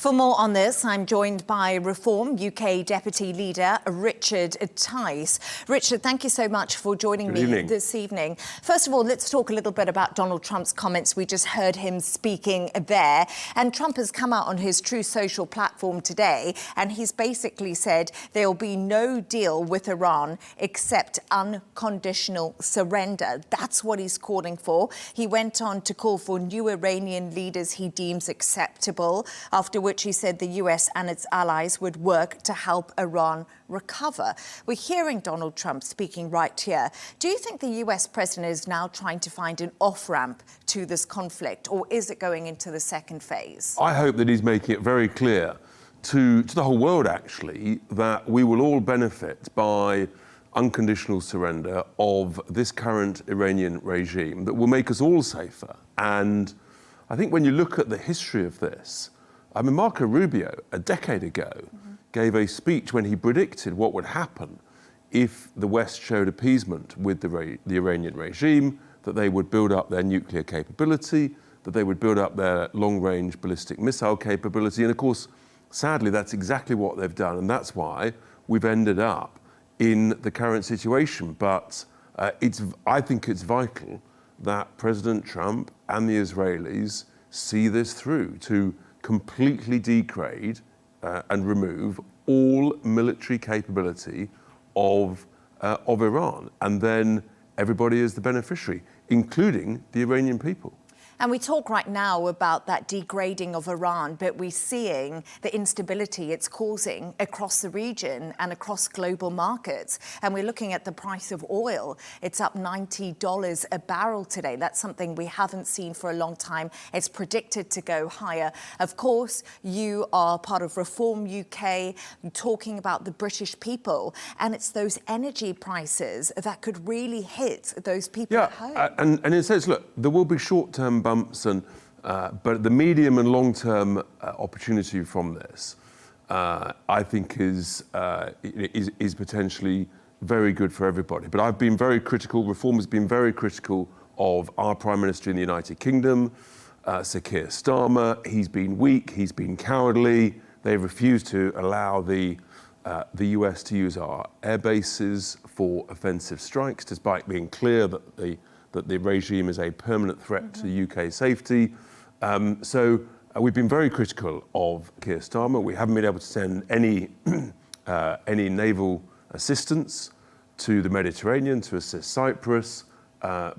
For more on this, I'm joined by Reform UK Deputy Leader Richard Tice. Richard, thank you so much for joining me this evening. First of all, let's talk a little bit about Donald Trump's comments. We just heard him speaking there. And Trump has come out on his True Social platform today, and he's basically said there will be no deal with Iran except unconditional surrender. That's what he's calling for. He went on to call for new Iranian leaders he deems acceptable, after which he said the US and its allies would work to help Iran recover. We're hearing Donald Trump speaking right here. Do you think the US president is now trying to find an off-ramp to this conflict, or is it going into the second phase? I hope that he's making it very clear to the whole world, actually, that we will all benefit by unconditional surrender of this current Iranian regime that will make us all safer. And I think when you look at the history of this, I mean, Marco Rubio, a decade ago, gave a speech when he predicted what would happen if the West showed appeasement with the Iranian regime, that they would build up their nuclear capability, that they would build up their long-range ballistic missile capability. And of course, sadly, that's exactly what they've done. And that's why we've ended up in the current situation. But I think it's vital that President Trump and the Israelis see this through to completely degrade and remove all military capability of Iran. And then everybody is the beneficiary, including the Iranian people. And we talk right now about that degrading of Iran, but we're seeing the instability it's causing across the region and across global markets. And we're looking at the price of oil. It's up $90 a barrel today. That's something we haven't seen for a long time. It's predicted to go higher. Of course, you are part of Reform UK, talking about the British people. And it's those energy prices that could really hit those people at home. And it says, look, there will be short-term bumps, but the medium and long-term opportunity from this, I think, is potentially very good for everybody. But I've been very critical. Reform has been very critical of our Prime Minister in the United Kingdom, Sir Keir Starmer. He's been weak. He's been cowardly. They refused to allow the US to use our air bases for offensive strikes, despite being clear that the regime is a permanent threat to UK safety. So we've been very critical of Keir Starmer. We haven't been able to send any naval assistance to the Mediterranean to assist Cyprus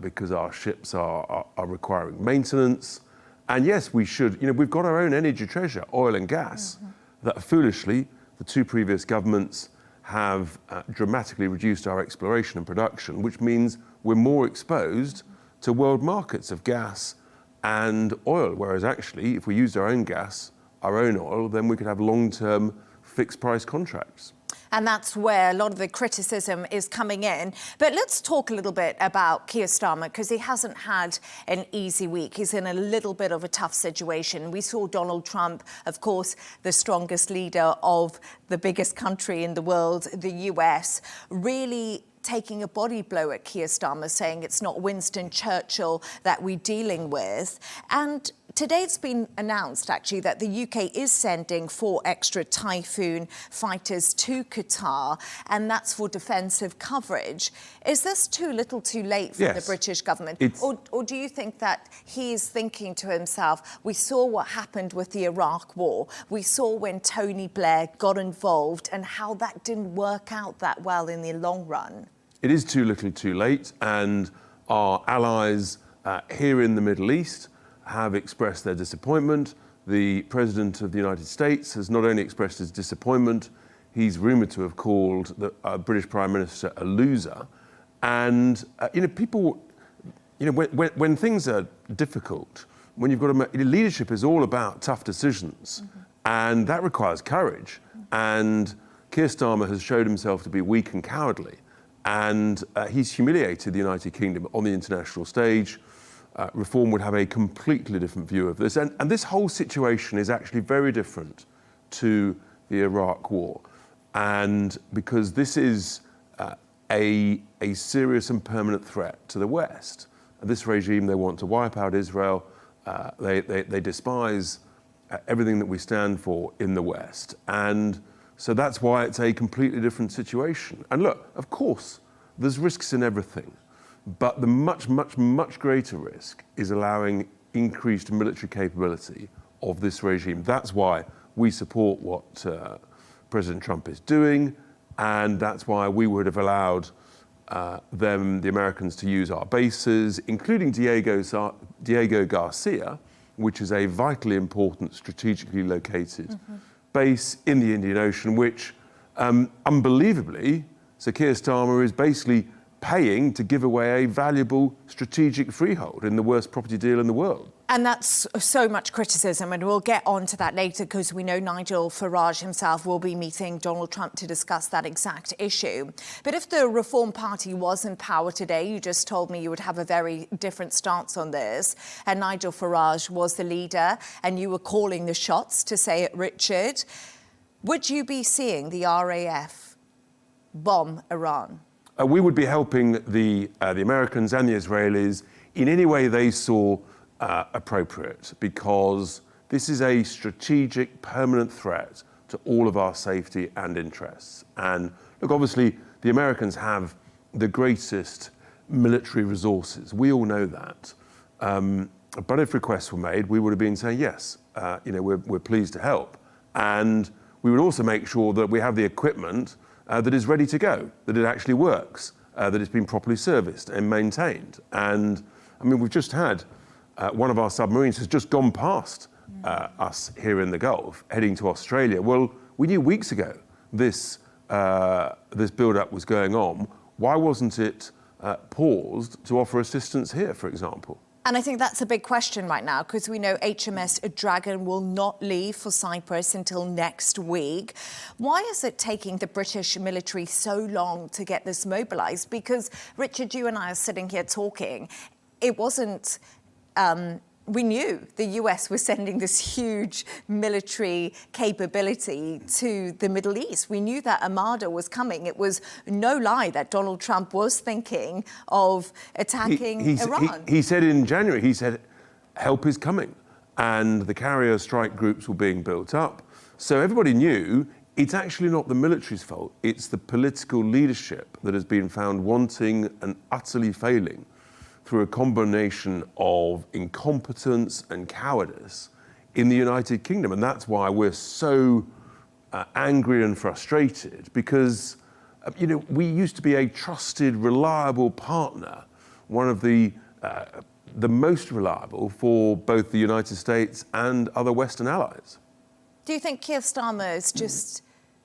because our ships are requiring maintenance. And yes, we should, we've got our own energy treasure, oil and gas, that foolishly the two previous governments have dramatically reduced our exploration and production, which means we're more exposed to world markets of gas and oil, whereas actually, if we used our own gas, our own oil, then we could have long-term fixed-price contracts. And that's where a lot of the criticism is coming in. But let's talk a little bit about Keir Starmer, because he hasn't had an easy week. He's in a little bit of a tough situation. We saw Donald Trump, of course, the strongest leader of the biggest country in the world, the US, really taking a body blow at Keir Starmer, saying it's not Winston Churchill that we're dealing with. And today it's been announced, actually, that the UK is sending 4 extra Typhoon fighters to Qatar, and that's for defensive coverage. Is this too little too late for the British government? Or do you think that he's thinking to himself, we saw what happened with the Iraq war, we saw when Tony Blair got involved and how that didn't work out that well in the long run? It is too little too late, and our allies here in the Middle East have expressed their disappointment. The President of the United States has not only expressed his disappointment, he's rumoured to have called the British Prime Minister a loser. And, people, when things are difficult, when you've got leadership is all about tough decisions, and that requires courage. And Keir Starmer has showed himself to be weak and cowardly, and he's humiliated the United Kingdom on the international stage. Reform would have a completely different view of this. And this whole situation is actually very different to the Iraq war. And because this is a serious and permanent threat to the West. This regime, they want to wipe out Israel. They despise everything that we stand for in the West. And so that's why it's a completely different situation. And look, of course, there's risks in everything, but the much, much, much greater risk is allowing increased military capability of this regime. That's why we support what President Trump is doing, and that's why we would have allowed the Americans, to use our bases, including Diego Garcia, which is a vitally important, strategically located base in the Indian Ocean, which, unbelievably, Sir Keir Starmer is basically paying to give away a valuable strategic freehold in the worst property deal in the world. And that's so much criticism, and we'll get on to that later because we know Nigel Farage himself will be meeting Donald Trump to discuss that exact issue. But if the Reform Party was in power today, you just told me you would have a very different stance on this, and Nigel Farage was the leader and you were calling the shots, to say it, Richard. Would you be seeing the RAF bomb Iran? We would be helping the Americans and the Israelis in any way they saw appropriate, because this is a strategic, permanent threat to all of our safety and interests. And look, obviously, the Americans have the greatest military resources. We all know that. But if requests were made, we would have been saying, yes, we're pleased to help. And we would also make sure that we have the equipment that is ready to go, that it actually works, that it's been properly serviced and maintained. And I mean, we've just had one of our submarines has just gone past us here in the Gulf, heading to Australia. Well, we knew weeks ago this build-up was going on. Why wasn't it paused to offer assistance here, for example? And I think that's a big question right now, because we know HMS Dragon will not leave for Cyprus until next week. Why is it taking the British military so long to get this mobilised? Because, Richard, you and I are sitting here talking. It wasn't... we knew the US was sending this huge military capability to the Middle East. We knew that Armada was coming. It was no lie that Donald Trump was thinking of attacking Iran. He said in January, he said, help is coming. And the carrier strike groups were being built up. So everybody knew it's actually not the military's fault. It's the political leadership that has been found wanting and utterly failing through a combination of incompetence and cowardice in the United Kingdom. And that's why we're so angry and frustrated, because we used to be a trusted, reliable partner, one of the most reliable for both the United States and other Western allies. Do you think Keir Starmer is just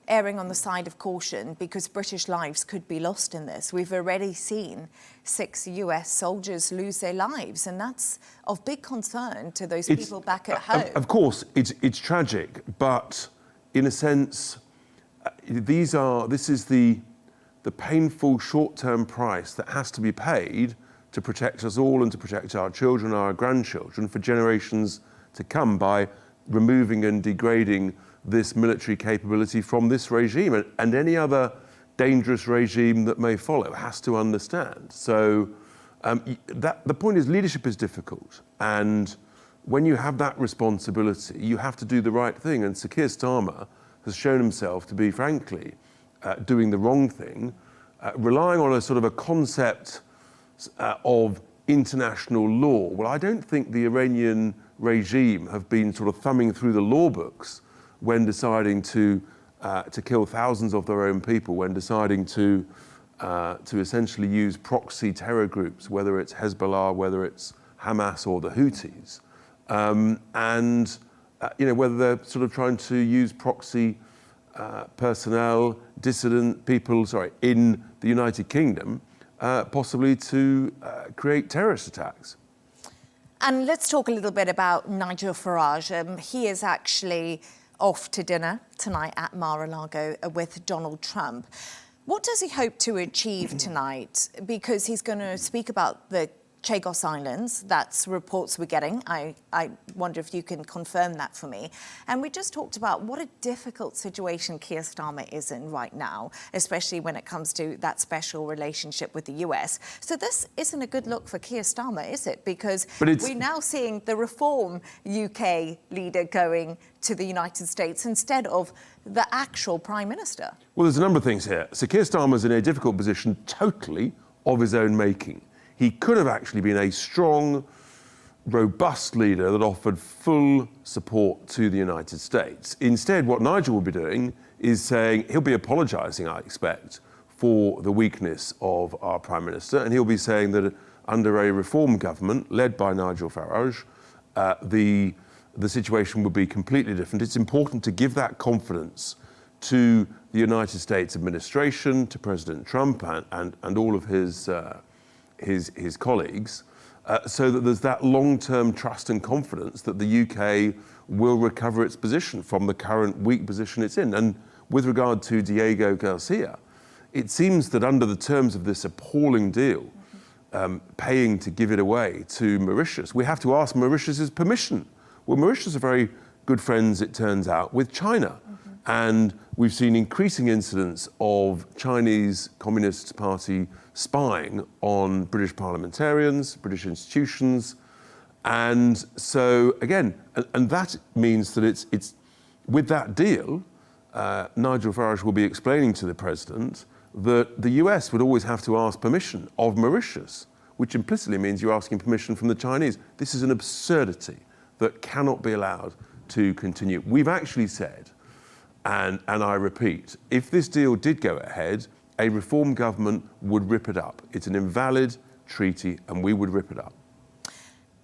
erring on the side of caution because British lives could be lost in this? We've already seen 6 US soldiers lose their lives, and that's of big concern to those people back at home. Of course, it's tragic, but in a sense, this is the painful short-term price that has to be paid to protect us all and to protect our children, our grandchildren, for generations to come, by removing and degrading this military capability from this regime, and any other dangerous regime that may follow has to understand. So the point is, leadership is difficult, and when you have that responsibility, you have to do the right thing. And Sir Keir Starmer has shown himself to be, frankly, doing the wrong thing, relying on a sort of a concept of international law. Well, I don't think the Iranian regime have been sort of thumbing through the law books when deciding to kill thousands of their own people, when deciding to essentially use proxy terror groups, whether it's Hezbollah, whether it's Hamas or the Houthis, whether they're sort of trying to use proxy personnel, dissident people, in the United Kingdom, possibly to create terrorist attacks. And let's talk a little bit about Nigel Farage. He is actually off to dinner tonight at Mar-a-Lago with Donald Trump. What does he hope to achieve tonight? Because he's going to speak about the Chagos Islands. That's reports we're getting. I wonder if you can confirm that for me. And we just talked about what a difficult situation Keir Starmer is in right now, especially when it comes to that special relationship with the US. So this isn't a good look for Keir Starmer, is it? Because we're now seeing the Reform UK leader going to the United States instead of the actual Prime Minister. Well, there's a number of things here. So Keir Starmer's in a difficult position totally of his own making. He could have actually been a strong, robust leader that offered full support to the United States. Instead, what Nigel will be doing is saying, he'll be apologising, I expect, for the weakness of our Prime Minister, and he'll be saying that under a Reform government led by Nigel Farage, the situation would be completely different. It's important to give that confidence to the United States administration, to President Trump and all of his colleagues, so that there's that long-term trust and confidence that the UK will recover its position from the current weak position it's in. And with regard to Diego Garcia, it seems that under the terms of this appalling deal, paying to give it away to Mauritius, we have to ask Mauritius's permission. Well, Mauritius are very good friends, it turns out, with China. And we've seen increasing incidents of Chinese Communist Party spying on British parliamentarians, British institutions. And so, again, and that means that it's with that deal, Nigel Farage will be explaining to the president that the US would always have to ask permission of Mauritius, which implicitly means you're asking permission from the Chinese. This is an absurdity that cannot be allowed to continue. We've actually said, and I repeat, if this deal did go ahead, a Reform government would rip it up. It's an invalid treaty, and we would rip it up.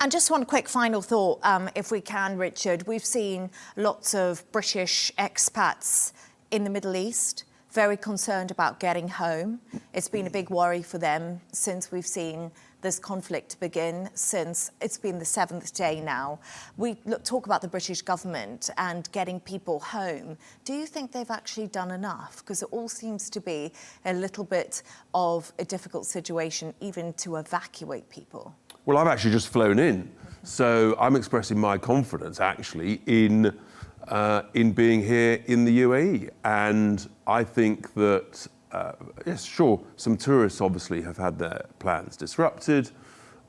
And just one quick final thought, if we can, Richard. We've seen lots of British expats in the Middle East, very concerned about getting home. It's been a big worry for them since we've seen this conflict begin, since it's been the 7th day now. We talk about the British government and getting people home. Do you think they've actually done enough? Because it all seems to be a little bit of a difficult situation, even to evacuate people. Well, I've actually just flown in, so I'm expressing my confidence, actually, in being here in the UAE. And I think that, yes, sure, some tourists obviously have had their plans disrupted,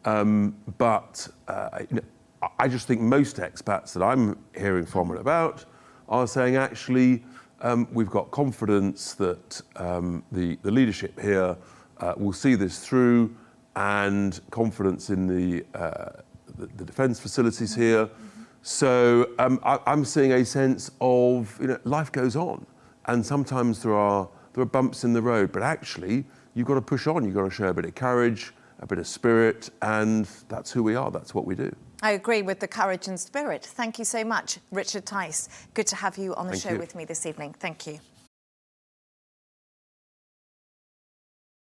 but I just think most expats that I'm hearing from and about are saying, actually, we've got confidence that the leadership here will see this through, and confidence in the defence facilities here. So I'm seeing a sense of, life goes on, and sometimes there are bumps in the road, but actually you've got to push on. You've got to show a bit of courage, a bit of spirit, and that's who we are. That's what we do. I agree with the courage and spirit. Thank you so much, Richard Tice. Good to have you on the show with me this evening. Thank you.